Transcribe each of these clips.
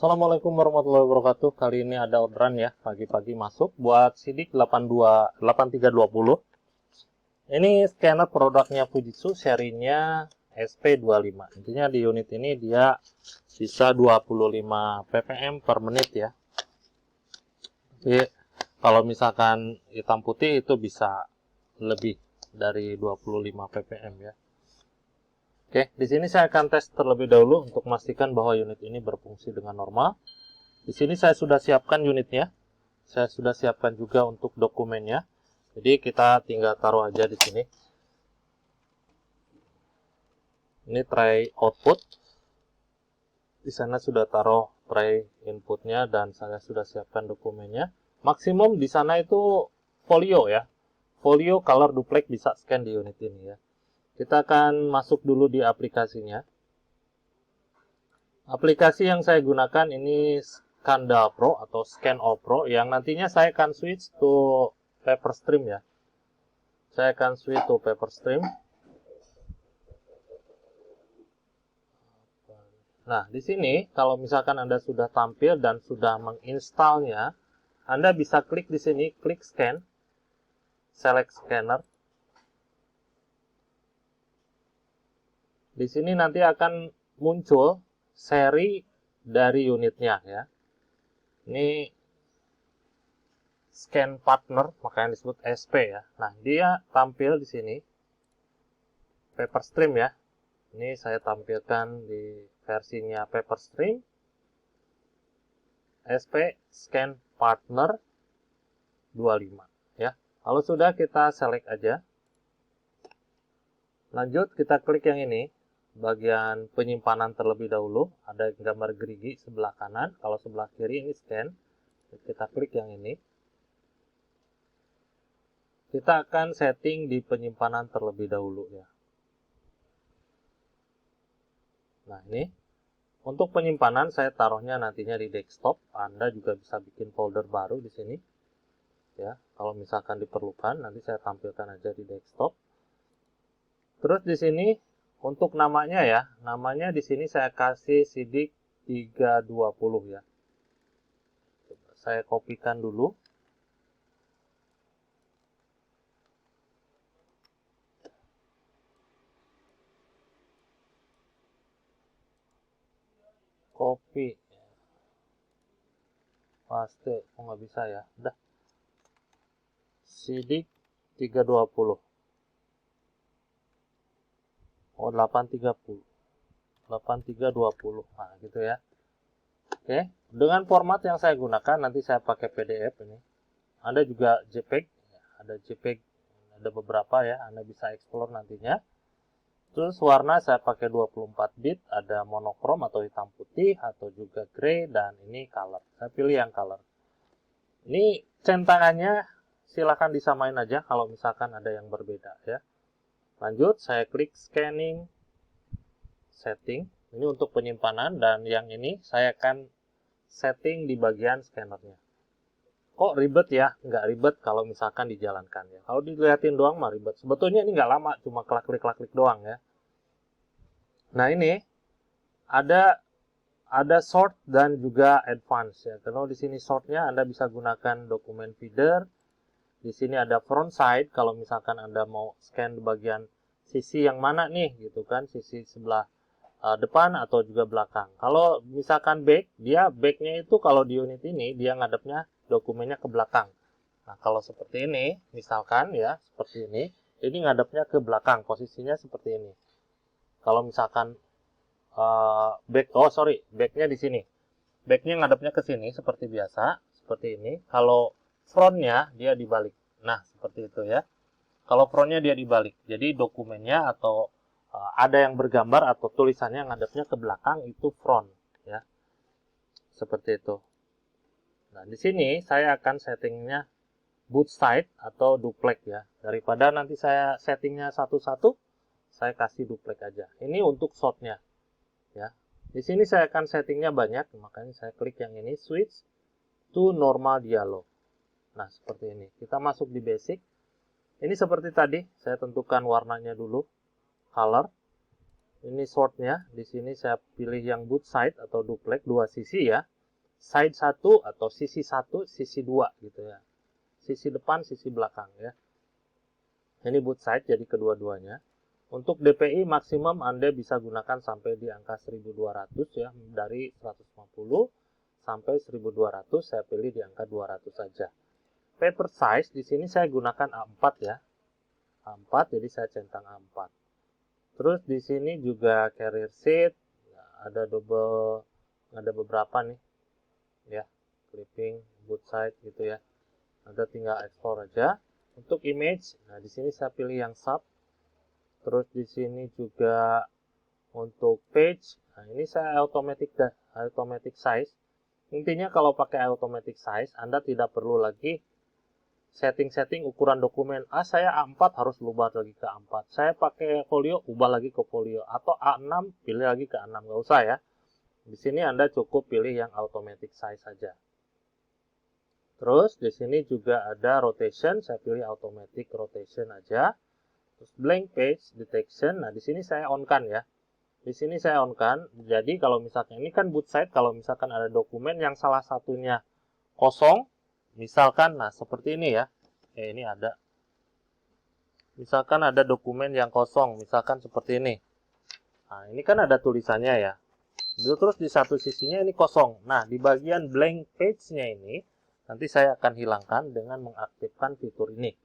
Assalamualaikum warahmatullahi wabarakatuh. Kali ini ada orderan ya, pagi-pagi masuk buat Sidik 8320. Ini scanner produknya Fujitsu, serinya SP25. Intinya di unit ini dia bisa 25 ppm per menit ya. Jadi kalau misalkan hitam putih itu bisa lebih dari 25 ppm ya. Oke, di sini saya akan tes terlebih dahulu untuk memastikan bahwa unit ini berfungsi dengan normal. Di sini saya sudah siapkan unitnya. Saya sudah siapkan juga untuk dokumennya. Jadi kita tinggal taruh aja di sini. Ini tray output. Di sana sudah taruh tray inputnya dan saya sudah siapkan dokumennya. Maksimum di sana itu folio ya. Folio color duplex bisa scan di unit ini ya. Kita akan masuk dulu di aplikasinya. Aplikasi yang saya gunakan ini Scandal Pro atau Scan All Pro yang nantinya saya akan switch to Paperstream ya. Saya akan switch to Paperstream. Nah, di sini kalau misalkan Anda sudah tampil dan sudah menginstalnya, Anda bisa klik di sini, klik Scan, select Scanner. Di sini nanti akan muncul seri dari unitnya ya. Ini scan partner, makanya disebut SP ya. Nah, dia tampil di sini Paperstream ya. Ini saya tampilkan di versinya Paperstream. SP scan partner 25 ya. Kalau sudah kita select aja. Lanjut kita klik yang ini. Bagian penyimpanan terlebih dahulu, ada gambar gerigi sebelah kanan, kalau sebelah kiri ini scan. Kita klik yang ini. Kita akan setting di penyimpanan terlebih dahulu ya. Nah, ini untuk penyimpanan saya taruhnya nantinya di desktop. Anda juga bisa bikin folder baru di sini. Ya, kalau misalkan diperlukan nanti saya tampilkan aja di desktop. Terus di sini untuk namanya ya, namanya di sini saya kasih Sidik 320 ya. Saya kopikan dulu. Copy. Paste. Oh, nggak bisa ya. Udah. Sidik 320. Oh, 830. 8320. Nah, gitu ya. Oke, dengan format yang saya gunakan nanti saya pakai PDF ini. Ada juga JPEG, ada JPEG, ada beberapa ya, Anda bisa explore nantinya. Terus warna saya pakai 24 bit, ada monokrom atau hitam putih atau juga grey dan ini color. Saya pilih yang color. Ini centangannya silahkan disamain aja kalau misalkan ada yang berbeda ya. Lanjut, saya klik scanning setting. Ini untuk penyimpanan dan yang ini saya akan setting di bagian scannernya. Kok ribet ya? Nggak ribet kalau misalkan dijalankan ya. Kalau dilihatin doang mah ribet. Sebetulnya ini nggak lama, cuma klik-klik doang ya. Nah, ini ada sort dan juga advance ya. Kalau di sini sortnya Anda bisa gunakan dokumen feeder. Di sini ada front side kalau misalkan Anda mau scan di bagian sisi yang mana nih gitu kan, sisi sebelah depan atau juga belakang. Kalau misalkan backnya itu kalau di unit ini dia ngadepnya dokumennya ke belakang. Nah, kalau seperti ini, misalkan ya, seperti ini ngadepnya ke belakang, posisinya seperti ini. Kalau misalkan backnya di sini. Backnya ngadepnya ke sini seperti biasa, seperti ini. Kalau frontnya dia dibalik. Nah, seperti itu ya. Kalau frontnya dia dibalik, jadi dokumennya atau ada yang bergambar atau tulisannya ngadepnya ke belakang itu front ya. Seperti itu. Nah, di sini saya akan settingnya both side atau duplex ya. Daripada nanti saya settingnya satu-satu, saya kasih duplex aja. Ini untuk shotnya ya. Di sini saya akan settingnya banyak, makanya saya klik yang ini switch to normal dialog. Nah, seperti ini. Kita masuk di basic. Ini seperti tadi, saya tentukan warnanya dulu, color. Ini shortnya, di sini saya pilih yang both side atau duplex, dua sisi ya. Side 1 atau sisi 1, sisi 2 gitu ya. Sisi depan, sisi belakang ya. Ini both side jadi kedua-duanya. Untuk DPI maksimum Anda bisa gunakan sampai di angka 1200 ya, dari 150 sampai 1200 saya pilih di angka 200 saja. Paper size di sini saya gunakan A4 ya. A4 jadi saya centang A4. Terus di sini juga carrier sheet, ada beberapa nih ya, clipping, both side gitu ya. Anda tinggal explore aja. Untuk image, nah di sini saya pilih yang sub. Terus di sini juga untuk page, nah ini saya automatic size. Intinya kalau pakai automatic size, Anda tidak perlu lagi setting-setting ukuran dokumen. Saya A4 harus ubah lagi ke A4. Saya pakai folio, ubah lagi ke folio. Atau A6, pilih lagi ke A6. Nggak usah ya. Di sini Anda cukup pilih yang automatic size saja. Terus di sini juga ada rotation. Saya pilih automatic rotation aja. Terus blank page detection. Nah, di sini saya on-kan ya. Di sini saya on-kan. Jadi kalau misalkan ini kan both side, kalau misalkan ada dokumen yang salah satunya kosong, misalkan, nah seperti ini ya. Ini ada. Misalkan ada dokumen yang kosong, misalkan seperti ini. Nah, ini kan ada tulisannya ya. Terus di satu sisinya ini kosong. Nah, di bagian blank page-nya ini, nanti saya akan hilangkan dengan mengaktifkan fitur ini.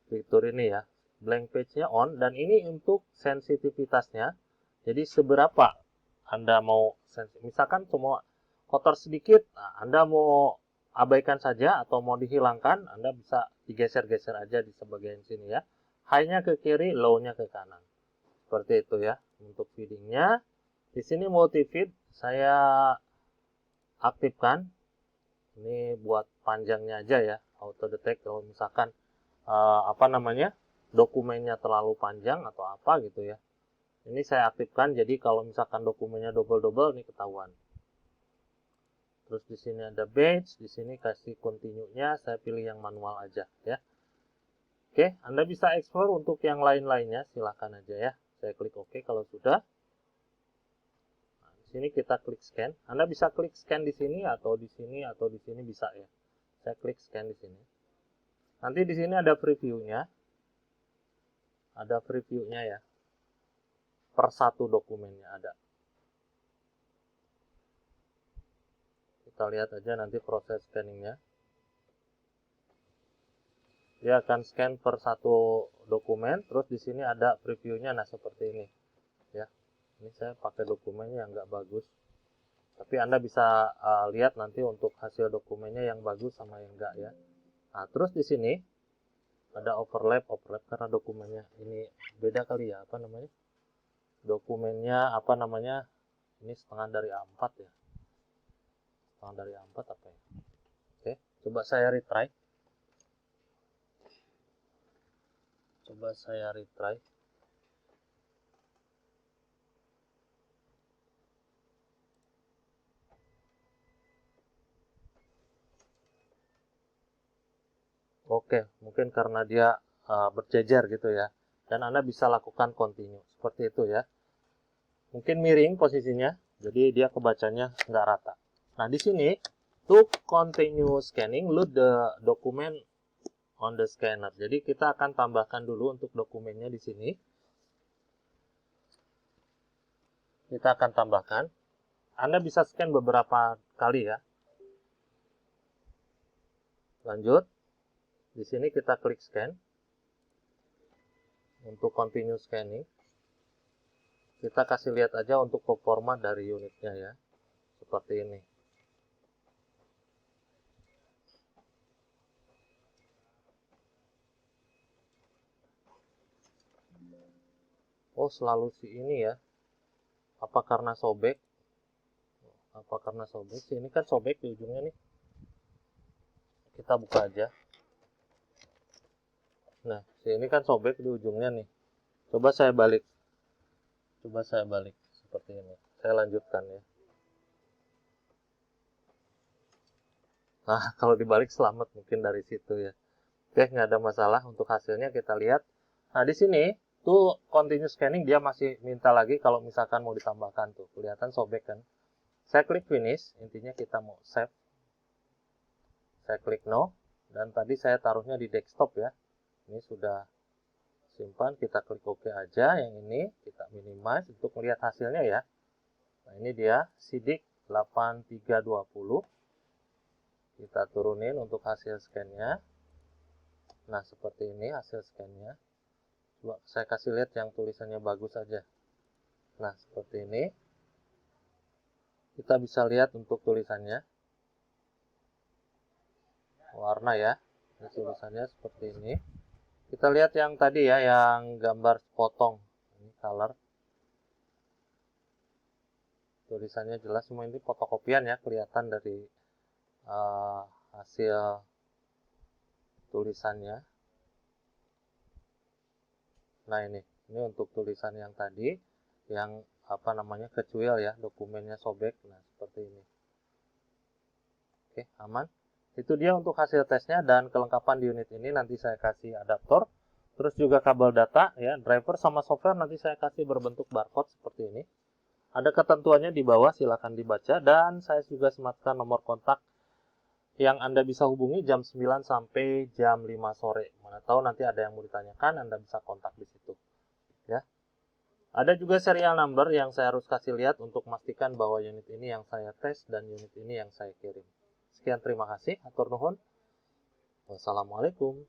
Fitur ini ya. Blank page-nya on, dan ini untuk sensitivitasnya. Jadi seberapa Anda mau, misalkan semua kotor sedikit, nah Anda mau abaikan saja atau mau dihilangkan, Anda bisa digeser-geser aja di sebagian sini ya. High-nya ke kiri, low-nya ke kanan. Seperti itu ya. Untuk feeding-nya, di sini multi feed saya aktifkan. Ini buat panjangnya aja ya, auto detect kalau misalkan dokumennya terlalu panjang atau apa gitu ya. Ini saya aktifkan, jadi kalau misalkan dokumennya double-double ini ketahuan. Terus di sini ada batch, di sini kasih continue-nya, saya pilih yang manual aja ya. Oke, Anda bisa explore untuk yang lain-lainnya, silakan aja ya. Saya klik OK kalau sudah. Nah, di sini kita klik scan. Anda bisa klik scan di sini atau di sini atau di sini bisa ya. Saya klik scan di sini. Nanti di sini ada preview-nya. Ada preview-nya ya. Per satu dokumennya ada. Kita lihat aja nanti proses scanningnya. Dia akan scan per satu dokumen, terus di sini ada previewnya. Nah seperti ini ya. Ini saya pakai dokumennya yang nggak bagus, tapi Anda bisa lihat nanti untuk hasil dokumennya yang bagus sama yang enggak ya. Nah terus di sini ada overlap karena dokumennya ini beda kali ya, dokumennya ini setengah dari A4 ya, setengah dari A4 apa ya. Oke, coba saya retry. Oke, mungkin karena dia berjejer gitu ya. Dan Anda bisa lakukan continue. Seperti itu ya. Mungkin miring posisinya, jadi dia kebacanya nggak rata. Nah, di sini, to continue scanning, load the document on the scanner. Jadi, kita akan tambahkan dulu untuk dokumennya di sini. Kita akan tambahkan. Anda bisa scan beberapa kali ya. Lanjut. Di sini kita klik scan. Untuk continue scanning. Kita kasih lihat aja untuk performa dari unitnya ya. Seperti ini. Oh, selalu si ini ya. Apa karena sobek? Si ini kan sobek di ujungnya nih. Kita buka aja. Nah, si ini kan sobek di ujungnya nih. Coba saya balik. Seperti ini. Saya lanjutkan ya. Nah, kalau dibalik selamat mungkin dari situ ya. Oke, nggak ada masalah. Untuk hasilnya kita lihat. Nah, di sini Tuh continue scanning, dia masih minta lagi kalau misalkan mau ditambahkan. Tuh kelihatan sobek kan. Saya klik finish, intinya kita mau save. Saya klik no, dan tadi saya taruhnya di desktop ya. Ini sudah simpan, kita klik OK aja. Yang ini kita minimize untuk melihat hasilnya ya. Nah ini dia sidik 8320. Kita turunin untuk hasil scan-nya. Nah seperti ini hasil scan-nya. Coba saya kasih lihat yang tulisannya bagus aja. Nah seperti ini. Kita bisa lihat untuk tulisannya. Warna ya. Ini tulisannya seperti ini. Kita lihat yang tadi ya, yang gambar potong. Ini color. Tulisannya jelas, semua ini fotokopian ya, kelihatan dari hasil tulisannya. Nah ini untuk tulisan yang tadi, yang apa namanya kecuil ya, dokumennya sobek. Nah seperti ini. Oke, aman. Itu dia untuk hasil tesnya, dan kelengkapan di unit ini nanti saya kasih adaptor, terus juga kabel data ya, driver sama software nanti saya kasih berbentuk barcode seperti ini. Ada ketentuannya di bawah, silahkan dibaca, dan saya juga sematkan nomor kontak yang Anda bisa hubungi jam 9 sampai jam 5 sore. Mana tahu nanti ada yang mau ditanyakan, Anda bisa kontak di situ. Ya. Ada juga serial number yang saya harus kasih lihat untuk memastikan bahwa unit ini yang saya tes dan unit ini yang saya kirim. Sekian, terima kasih. Atur nuhun. Wassalamualaikum.